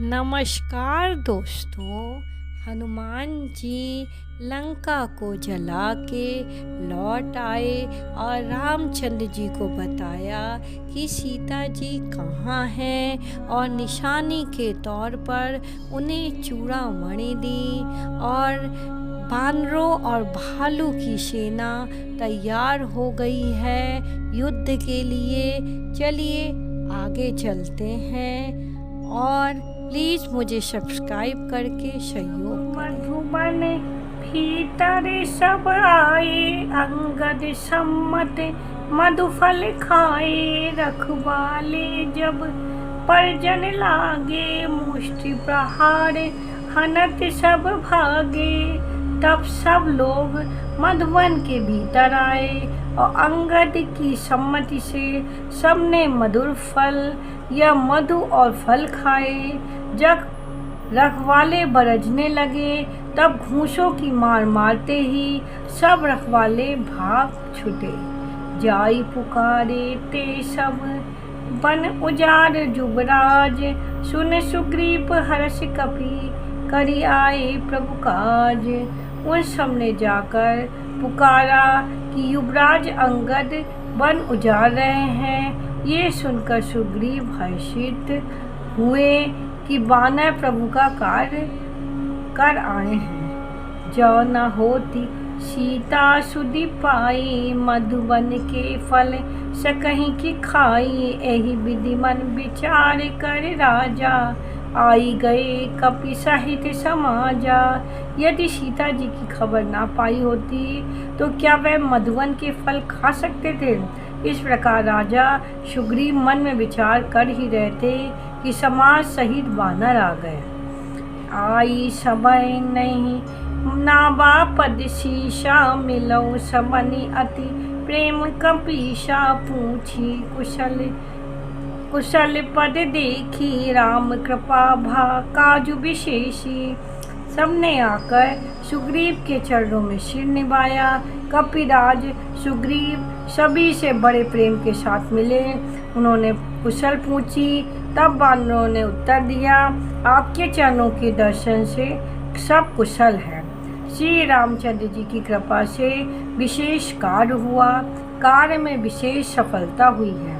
नमस्कार दोस्तों। हनुमान जी लंका को जला के लौट आए और रामचंद्र जी को बताया कि सीता जी कहाँ हैं और निशानी के तौर पर उन्हें चूड़ामणि दी और बानरों और भालू की सेना तैयार हो गई है युद्ध के लिए। चलिए आगे चलते हैं और प्लीज़ मुझे सब्सक्राइब करके सहयोग करें। मधुबन भीतर सब आए, अंगद सम्मत मधुफल खाए। रखवाले जब परजन लागे, मुष्टि प्रहार हनत सब भागे। तब सब लोग मधुबन के भीतर आए और अंगद की सम्मति से सबने मधुर फल या मधु और फल खाए। जब रखवाले बरजने लगे तब घूंसों की मार मारते ही सब रखवाले भाग छुटे। जाई पुकारे ते सब बन उजाड़ जुबराज, सुन सुग्रीव हर्ष कपि करी आए प्रभु काज। उन सब ने जाकर पुकारा कि युवराज अंगद वन उजाड़ रहे हैं। ये सुनकर सुग्रीव हर्षित हुए कि वानर प्रभु का कार्य कर आए हैं। जो न होती सीता सुधि पाई, मधुबन के फल सकहीं की खाई। एहि विधि मन विचार कर राजा, आई गए कपि सहित समाजा। यदि सीता जी की खबर ना पाई होती तो क्या वह मधुबन के फल खा सकते थे। इस प्रकार राजा सुग्रीव मन में विचार कर ही रहे थे कि समाज सहित वानर आ गए। आई समय नहीं नावा पद शीशा, मिलो सबनि अति प्रेम कपीशा। पूछी कुशल पद देखी, राम कृपा भा काजु विशेषी। सबने आकर सुग्रीव के चरणों में सिर निभाया। कपिराज सुग्रीव सभी से बड़े प्रेम के साथ मिले। उन्होंने कुशल पूछी। तब वानरों ने उत्तर दिया, आपके चरणों के दर्शन से सब कुशल है। श्री रामचंद्र जी की कृपा से विशेष कार्य हुआ, कार्य में विशेष सफलता हुई है।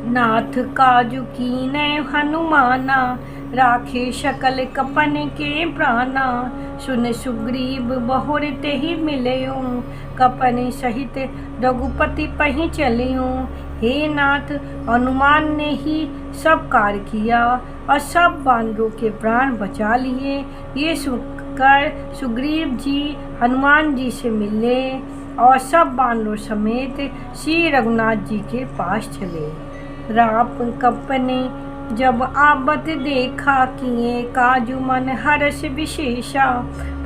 नाथ काजु कीनै हनुमाना, राखे सकल कपन के प्राणा। सुन सुग्रीव बहुर तेहि मिलयूं, कपन सहित रघुपति पहि चलियूं। हे नाथ, हनुमान ने ही सब कार्य किया और सब वानरों के प्राण बचा लिए। ये सुनकर सुग्रीव जी हनुमान जी से मिले और सब वानरों समेत श्री रघुनाथ जी के पास चले। राप कपने जब आबत देखा, किए काजु मन हर्ष विशेषा।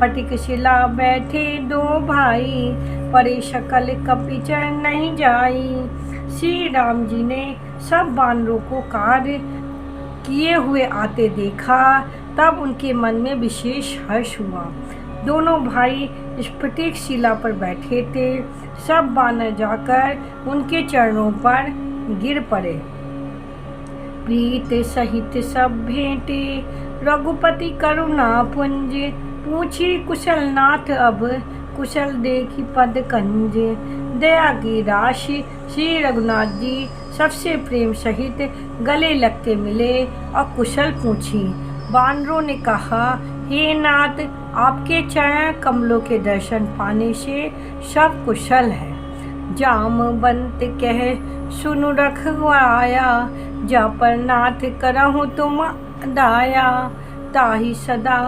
फटिक शिला बैठे दो भाई, परे सकल कपि चरण नहीं जाई। श्री राम जी ने सब वानरों को कार्य किए हुए आते देखा, तब उनके मन में विशेष हर्ष हुआ। दोनों भाई स्फटिक शिला पर बैठे थे। सब वानर जाकर उनके चरणों पर गिर पड़े। प्रीत सहित सब भेंटे, रघुपति करुणा पुंज। पूछी कुशल नाथ अब, कुशल देखी पद कंज। दया की राशि श्री रघुनाथ जी सबसे प्रेम सहित गले लगते मिले और कुशल पूछी। वानरों ने कहा, हे नाथ, आपके चरण कमलों के दर्शन पाने से सब कुशल है। जामवंत कह सुनु रखवाया, जा पर नाथ करहु तुम दाया। ताहि सदा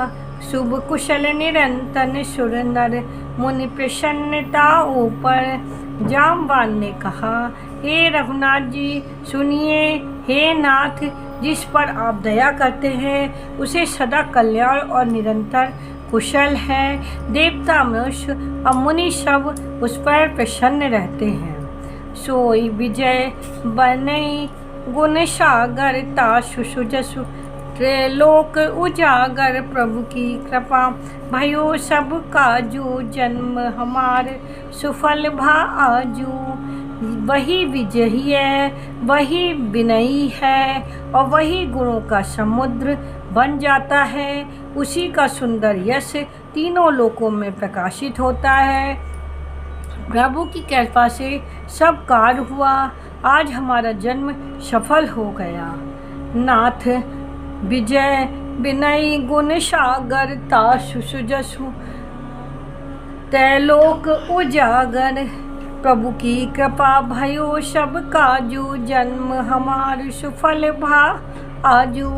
शुभ कुशल निरंतन, सुर नर मुनि प्रसन्नता ऊपर। जामवान ने कहा, हे रघुनाथ जी सुनिए। हे नाथ, जिस पर आप दया करते हैं उसे सदा कल्याण और निरंतर कुशल है। देवता मनुष्य और मुनि सब उस पर प्रसन्न रहते हैं। सोई विजय बनई गुण सागर, तासु सुजसु त्रैलोक उजागर। प्रभु की कृपा भयो सब काजू, जन्म हमार सुफल भा आजू। वही विजयी है, वही विनयी है और वही गुणों का समुद्र बन जाता है। उसी का सुंदर यश तीनों लोकों में प्रकाशित होता है। प्रभु की कृपा से सब कार्य हुआ। आज हमारा जन्म सफल हो गया। नाथ विजय विनय गुण सागर तासु सुजसु तैलोक उजागर। प्रभु की कृपा भयो सब काजू, जन्म हमार सुफल भा आजू।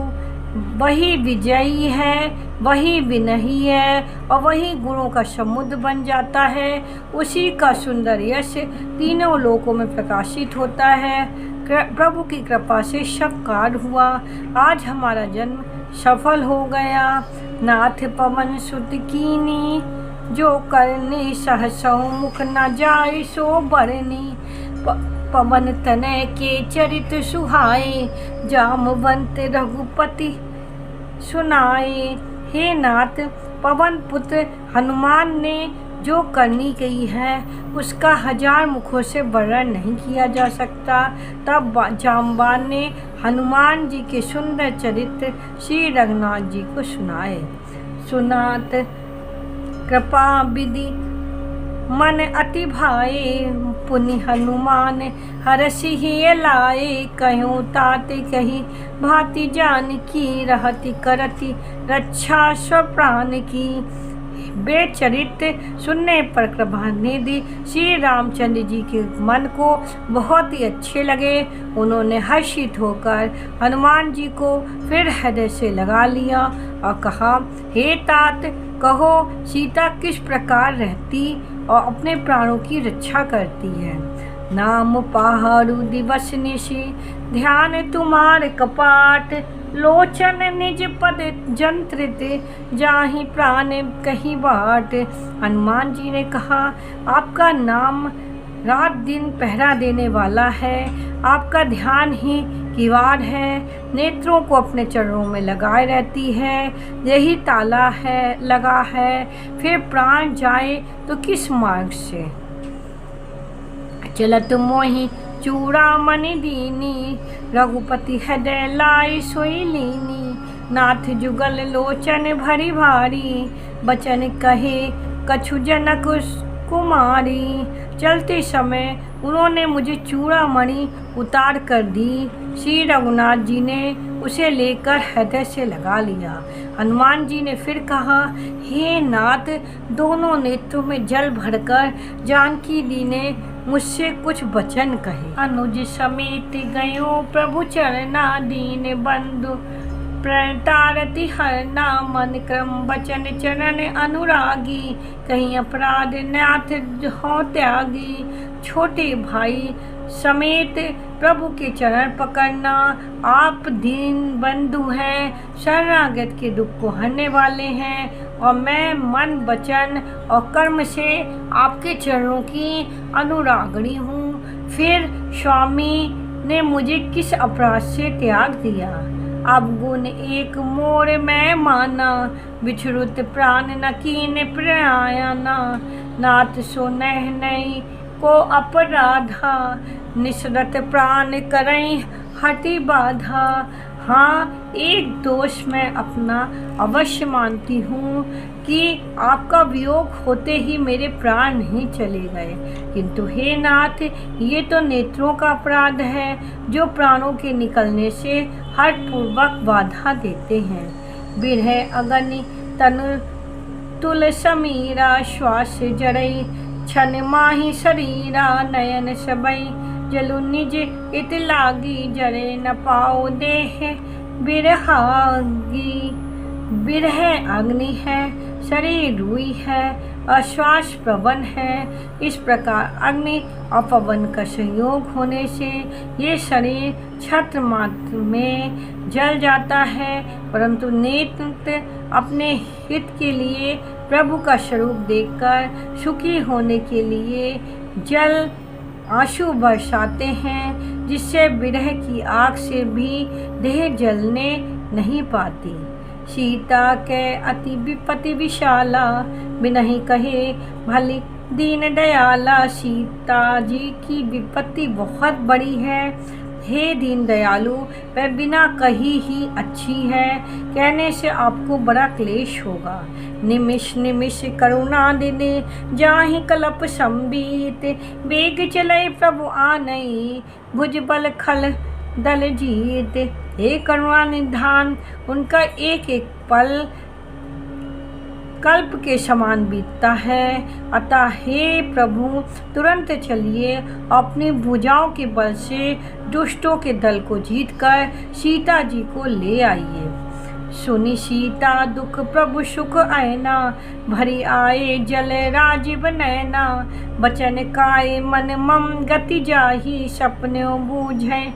वही विजयी है, वही विनयी है और वही गुणों का समुद्र बन जाता है। उसी का सुंदर यश तीनों लोकों में प्रकाशित होता है। प्रभु की कृपा से सब कार्य हुआ। आज हमारा जन्म सफल हो गया। नाथ पवन सुत कीनी, जो करने सहसौ मुख न जाए सो बरनी। पवन तनय के चरित सुहाए, जामवंत रघुपति सुनाए। हे नाथ, पवन पुत्र हनुमान ने जो करनी गई है उसका 1000 मुखों से वर्णन नहीं किया जा सकता। तब जामवान ने हनुमान जी के सुंदर चरित्र श्री रघुनाथ जी को सुनाए। सुनात कृपा विधि मन अति भाए, पुनि हनुमान हरषि लाए। कहूँ तात कही भांति जान की, रहति करति रक्षा स्वप्राण की। बेचरित्र सुनने पर कृपा निधि श्री रामचंद्र जी के मन को बहुत ही अच्छे लगे। उन्होंने हर्षित होकर हनुमान जी को फिर हृदय से लगा लिया और कहा, हे तात, कहो सीता किस प्रकार रहती और अपने प्राणों की रक्षा करती है। नाम पहाड़ू दिवस निशि, ध्यान तुम्हारे कपाट। लोचन निज पद जंत्रित, जाहि प्राण कहीं बाट। हनुमान जी ने कहा, आपका नाम रात दिन पहरा देने वाला है। आपका ध्यान ही किवाड़ है। नेत्रों को अपने चरणों में लगाए रहती है। यही ताला है लगा है। फिर प्राण जाए तो किस मार्ग से। चलत मोहि चूड़ामणि दीनी, रघुपति हृदय लाई सोई लीनी। नाथ जुगल लोचन भरी भारी, बचन कहे कछु जनक कुमारी। चलते समय उन्होंने मुझे चूड़ामणि उतार कर दी। श्री रघुनाथ जी ने उसे लेकर हृदय से लगा लिया। हनुमान जी ने फिर कहा, हे नाथ, दोनों नेत्रों में जल भरकर जानकी दी ने मुझसे कुछ वचन कहे। अनुज समेत गयो प्रभु चरना, दीन बंधु प्रणतारति हरना। मन क्रम वचन चरण अनुरागी, कहीं अपराध नाथ हो त्यागी। छोटे भाई समेत प्रभु के चरण पकड़ना। आप दीन बंधु हैं, शरणागत के दुख को हरने वाले हैं और मैं मन वचन और कर्म से आपके चरणों की अनुरागणी हूँ। फिर स्वामी ने मुझे किस अपराध से त्याग दिया। अब गुण एक मोर मैं माना, बिछुरुत प्राण न कीन प्रयाना। नाथ सो नह नहीं को अपराधा, निसरत प्राण करई हटि बाधा। हाँ, एक दोष मैं अपना अवश्य मानती हूँ कि आपका वियोग होते ही मेरे प्राण नहीं चले गए। किंतु हे नाथ, ये तो नेत्रों का अपराध है जो प्राणों के निकलने से हठपूर्वक बाधा देते हैं। बिरह अगनि तनु तुल समीरा, श्वास जरई छन माही शरीरा। नयन सबई जलु निज इत लागी, जरे न पाओ देह बिरहागी। बिरह अग्नि है, शरीर रुई है, अश्वास पवन है। इस प्रकार अग्नि और पवन का संयोग होने से ये शरीर छत्र मात्र में जल जाता है, परंतु नेत्र अपने हित के लिए प्रभु का स्वरूप देखकर सुखी होने के लिए जल आंसू बरसाते हैं, जिससे विरह की आग से भी देह जलने नहीं पाती। सीता के अति विपत्ति विशाला, बिनहि कहे भली दीन दयाला सीता जी की विपत्ति बहुत बड़ी है। हे दीन दयालु, वह बिना कही ही अच्छी है, कहने से आपको बड़ा क्लेश होगा। निमिष निमिष करुणा दिने जाहि कलप संबीत, वेग चले प्रभु आनई भुज बल खल दल जीत। हे करुणा निधान, उनका एक एक पल कल्प के समान बीतता है। अतः हे प्रभु, तुरंत चलिए, अपनी भुजाओं के बल से दुष्टों के दल को जीतकर सीता जी को ले आइए। सुनी सीता दुख प्रभु सुख आयना, भरी आए जल राजीव नैना। बचन काय मन मम गति जाही, सपने बूझे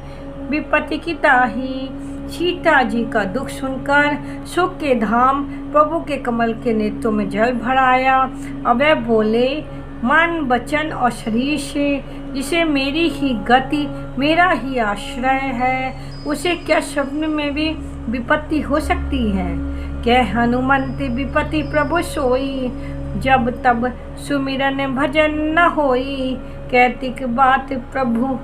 विपत्ति की ताही। सीता जी का दुख सुनकर सुख के धाम प्रभु के कमल के नेत्रों में जल भराया। अब वह बोले, मन वचन और शरीर से जिसे मेरी ही गति मेरा ही आश्रय है, उसे क्या स्वप्न में भी विपत्ति हो सकती है। कह हनुमंत विपत्ति प्रभु सोई, जब तब सुमिरन भजन न होई। कैतिक बात प्रभु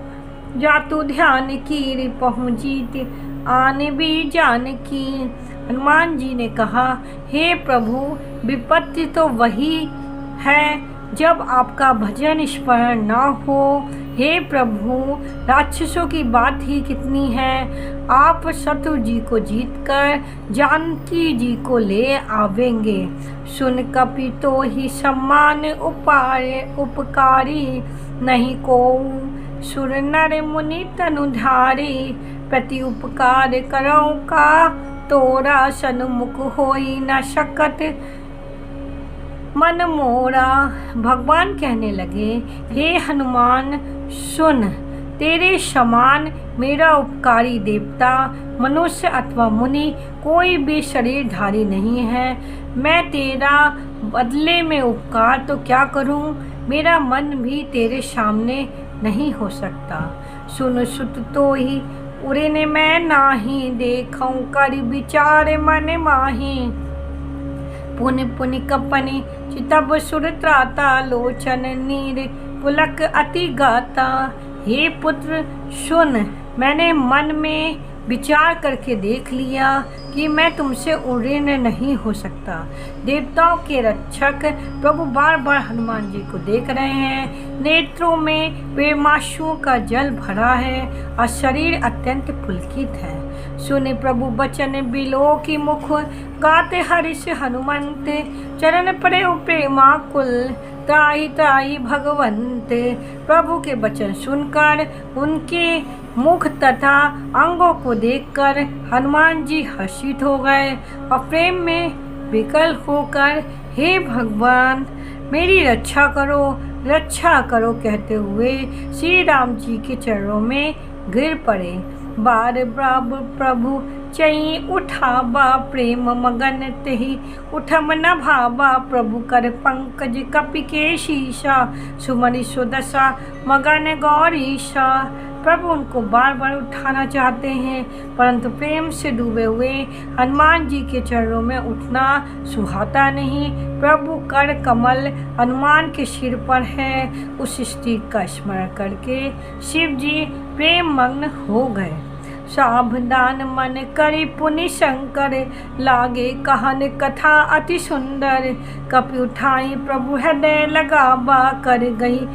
जातु ध्यान की, पहुँचीत आने भी जान की। हनुमान जी ने कहा, हे प्रभु, विपत्ति तो वही है जब आपका भजन स्मरण न हो। हे प्रभु, राक्षसों की बात ही कितनी है, आप शत्रु जी को जीतकर जानकी जी को ले आवेंगे। सुन कपि तो ही सम्मान उपकारी, नहीं को सुर नर मुनि तनुधारी। प्रति उपकार करो का तोरा, सन्मुख होई न सकत मन मोरा। भगवान कहने लगे, हे हनुमान सुन, तेरे समान मेरा उपकारी देवता मनुष्य अथवा मुनि कोई भी शरीरधारी नहीं है। मैं तेरा बदले में उपकार तो क्या करूं, मेरा मन भी तेरे सामने नहीं हो सकता। सुन सुत तो ही उरे ने मैं नाही, देखूं कर विचार मन माही। पुनि पुनि कपनि चितब सुर त्राता, लोचन नीर पुलक अति गाता। हे पुत्र सुन, मैंने मन में विचार करके देख लिया कि मैं तुमसे उड़ीन नहीं हो सकता। देवताओं के रक्षक प्रभु बार बार हनुमान जी को देख रहे हैं। नेत्रों में प्रेमाश्रुओं का जल भरा है और शरीर अत्यंत पुलकित है। सुने प्रभु बचन बिलो की मुख, गाते हरिष हनुमंत। चरण पड़े प्रेमाकुल, त्राहि त्राहि भगवंत। प्रभु के वचन सुनकर उनके मुख तथा अंगों को देखकर हनुमान जी हर्षित हो गए और प्रेम में विकल होकर, हे भगवान, मेरी रक्षा करो कहते हुए श्री राम जी के चरणों में गिर पड़े। बार प्रभु चई उठाबा, प्रेम मगन तेहि उठम न भाबा। प्रभु कर पंकज कपि के शीशा, सुमनि सुदशा मगन गौरीशा। प्रभु उनको बार बार उठाना चाहते हैं, परंतु प्रेम से डूबे हुए हनुमान जी के चरणों में उठना सुहाता नहीं। प्रभु कर कमल हनुमान के सिर पर है। उस स्त्री का स्मरण करके शिव जी प्रेम मग्न हो गए। सावधान मन करि पुनि शंकर, लागे कहन कथा अति सुंदर। कपि उठाई प्रभु हृदय लगाबा, कर गई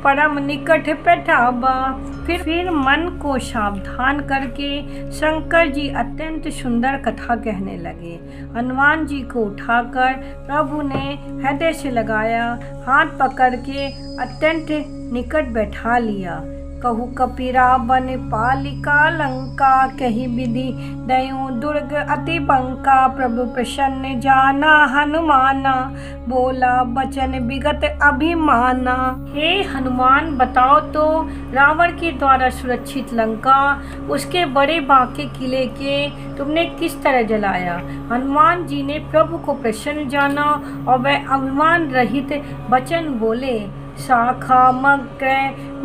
परम निकट बैठाबा। फिर मन को सावधान करके शंकर जी अत्यंत सुंदर कथा कहने लगे। हनुमान जी को उठाकर प्रभु ने हृदय से लगाया, हाथ पकड़ के अत्यंत निकट बैठा लिया। कहु कपि रावण पालिका लंका, कही विधि दयु दुर्ग अति बंका। प्रभु प्रसन्न जाना हनुमाना, बोला वचन विगत अभिमाना। हे हनुमान, बताओ तो रावण के द्वारा सुरक्षित लंका, उसके बड़े बांके किले के तुमने किस तरह जलाया। हनुमान जी ने प्रभु को प्रसन्न जाना और वह अभिमान रहित वचन बोले। शाखा मग्र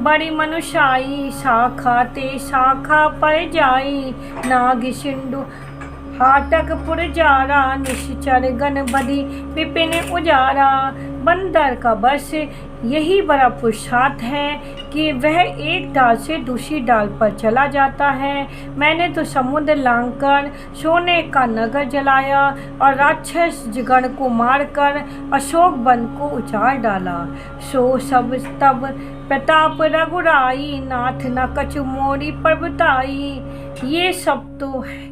बड़ी मनुष्याई, शाखा ते शाखा पर जाई। नाग सिंधु हाटक पुर जारा, निश्चर गण बधि विपिन उजारा। बंदर का बस यही बड़ा पुरुषार्थ है कि वह एक डाल से दूसरी डाल पर चला जाता है। मैंने तो समुद्र लांघकर सोने का नगर जलाया और राक्षस गण को मारकर अशोक वन को उजाड़ डाला। सो सब तब प्रताप रघुराई, नाथ न कछु मोरी पर्वताई। ये सब तो है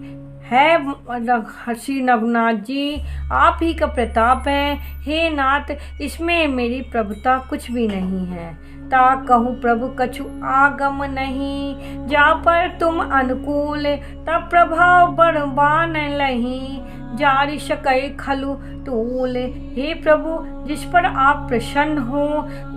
श्री रघुनाथ जी, आप ही का प्रताप है। हे नाथ, इसमें मेरी प्रभुता कुछ भी नहीं है। ता कहूँ प्रभु कछु आगम नहीं, जा पर तुम अनुकूल तब प्रभाव बरबान लही, जारी सकै खलु तूल। हे प्रभु, जिस पर आप प्रसन्न हो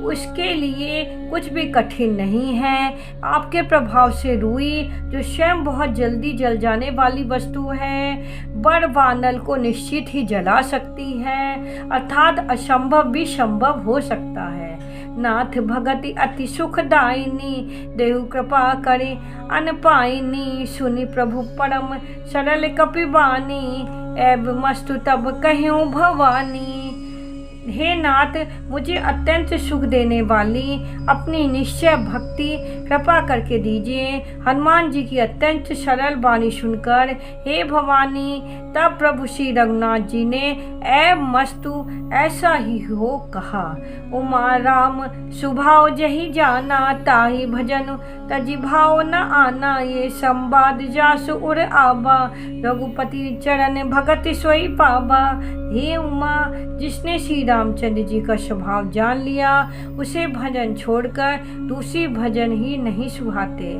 उसके लिए कुछ भी कठिन नहीं है। आपके प्रभाव से रुई, जो स्वयं बहुत जल्दी जल जाने वाली वस्तु है, बड़ वानल को निश्चित ही जला सकती है, अर्थात असंभव भी संभव हो सकता है। नाथ भगति अति सुखदायिनी, देहु कृपा करे अन पाइनी, सुनि प्रभु परम सरल कपिबानी, एब मस्तु तब कह्यूं भवानी। हे नाथ, मुझे अत्यंत सुख देने वाली अपनी निश्चय भक्ति कृपा करके दीजिए। हनुमान जी की अत्यंत सरल वाणी सुनकर हे भवानी, तब प्रभु श्री रघुनाथ जी ने ऐ मस्तु ऐसा ही हो कहा। उमा राम सुभाव जही जाना, ताहि भजन तजि भाव न आना, ये संवाद जासु उर आबा, रघुपति चरण भगत सोई पाबा। हे उमा, जिसने श्री रामचंद्र जी का स्वभाव जान लिया उसे भजन छोड़कर दूसरी भजन ही नहीं सुहाते।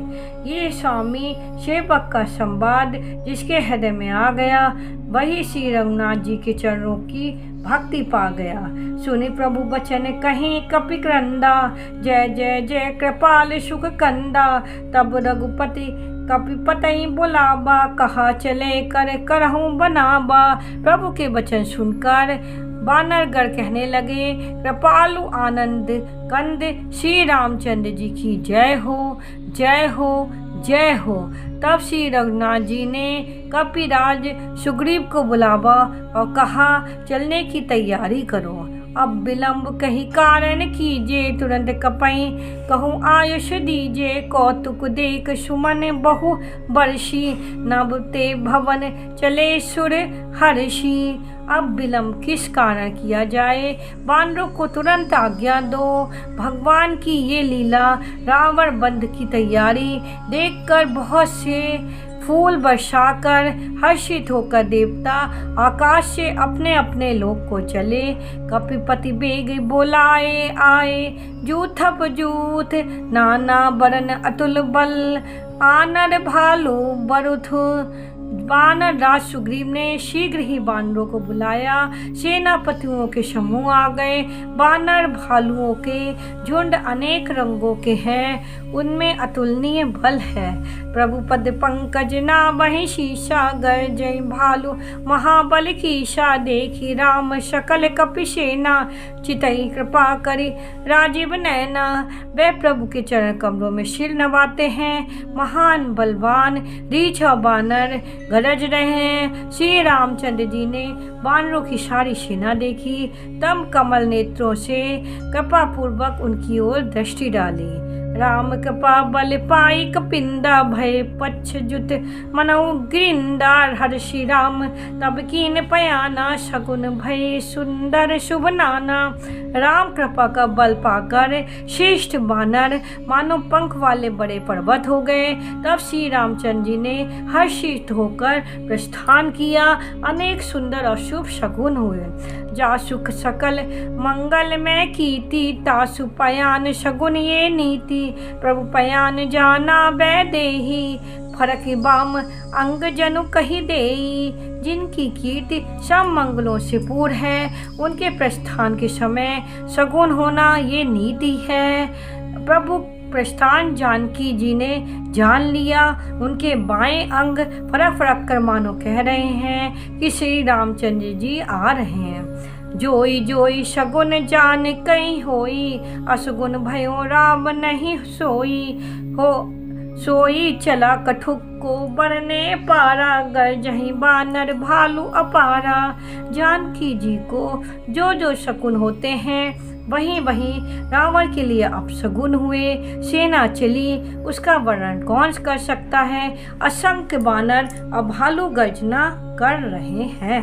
ये स्वामी सेवक का संवाद जिसके हृदय में आ गया वही श्री रघुनाथ जी के चरणों की भक्ति पा गया। सुनि प्रभु बचन कहीं कपि क्रंदा, जय जय जय कृपाल सुख कंदा, तब रघुपति कपिपतई बुलाबा, कहा चले कर करहूँ बनाबा। प्रभु के वचन सुनकर बानरगढ़ कहने लगे, कृपालु आनंद कंद श्री रामचंद्र जी की जय हो, जय हो, जय हो। तब श्री रघुनाथ जी ने कपिराज सुग्रीव को बुलावा और कहा, चलने की तैयारी करो, अब विलंब कहीं कारण कीजिए, तुरंत कपई कहूँ आयुष दीजिए, कौतुक देख सुमन बहु बरसी, नभ ते भवन चले सुर हर्षि। अब विलंब किस कारण किया जाए, वानरों को तुरंत आज्ञा दो। भगवान की ये लीला रावण बंध की तैयारी देखकर बहुत से फूल बरसाकर हर्षित होकर देवता आकाश से अपने अपने लोक को चले। कपिपति बेग बोलाए आए, जूथप जूथ नाना बरन अतुल बल, आनर भालू बरुथु। वानर राज सुग्रीव ने शीघ्र ही वानरों को बुलाया। सेनापतियों के समूह आ गए। वानर भालुओं के झुंड अनेक रंगों के हैं, उनमें अतुलनीय बल है। प्रभु पद पंकज ना वही शीशा, गर जय भालू महाबल कीशा, देखी राम सकल कपिसेना, चितई कृपा करी राजीव नैना। वे प्रभु के चरण कमलों में सिर नवाते हैं। महान बलवान रीछ और बानर गरज रहे हैं। श्री रामचंद्र जी ने वानरों की सारी सेना देखी, तब कमल नेत्रों से कृपा पूर्वक उनकी ओर दृष्टि डाली। राम कृपा बल पाई कपिंदा, भय पक्ष जुत मनऊ गिरिंदा, हर्षि राम तब कीन पयाना, शकुन भय सुंदर शुभ नाना। राम कृपा का बल पाकर श्रेष्ठ वानर मानो पंख वाले बड़े पर्वत हो गए। तब श्री रामचंद्र जी ने हर्षित होकर प्रस्थान किया। अनेक सुंदर और शुभ शकुन हुए। जा सुख सकल मंगल में कीर्ति, तासु पयान शकुन ये नीति। प्रभु पयान जाना वैदेही, फरक बाम अंग जनु कही देई। जिनकी कीर्ति सब मंगलों से पूर्ण है, उनके प्रस्थान के समय सगुन होना ये नीति है। प्रभु प्रस्थान जानकी जी ने जान लिया। उनके बाएं अंग फरक फरक कर मानो कह रहे हैं कि श्री रामचंद्र जी आ रहे हैं। जोई जोई शगुन जान कहीं होई, असगुन भयो राम नहीं सोई। हो सोई चला कठुक को बढ़ने पारा, गर्जहीं बानर भालू अपारा। जानकी जी को जो जो शकुन होते हैं वहीं वहीं रावण के लिए अपशगुन हुए। सेना चली, उसका वर्णन कौन कर सकता है। असंख्य बानर अब भालू गर्जना कर रहे हैं।